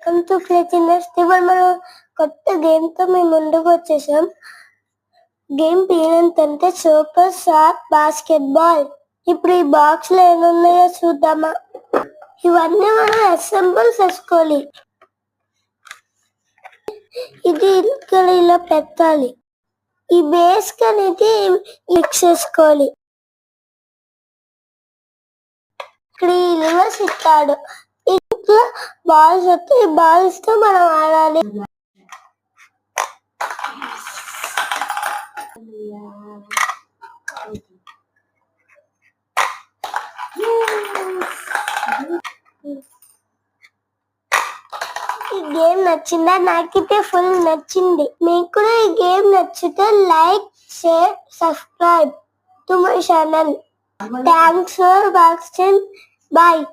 Welcome to play చిన్నర్స్. ఇవాళ మనం కొత్త గేమ్ తో మేము ముందుకు వచ్చేసాం. గేమ్ పేరేంటంటే సూపర్ షాట్ బాస్కెట్ బాల్. ఇప్పుడు ఈ బాక్స్ లో ఏమున్నాయో చూద్దామా. ఇవన్నీ మనం అసెంబుల్ చేసుకోవాలి. ఇది ఇక్కడ ఇలా పెట్టాలి. ఈ బేస్ అనేది మిక్స్ చేసుకోవాలి. ఇక్కడ ఈ రివర్స్ ఇస్తాడు. ఇంట్లో బాల్స్ వస్తే ఈ బాల్స్ తో మనం ఆడాలి. ఈ గేమ్ నచ్చిందా? నాకైతే ఫుల్ నచ్చింది. మీకు కూడా ఈ గేమ్ నచ్చితే like, share, subscribe to my channel. Thanks for watching. Bye.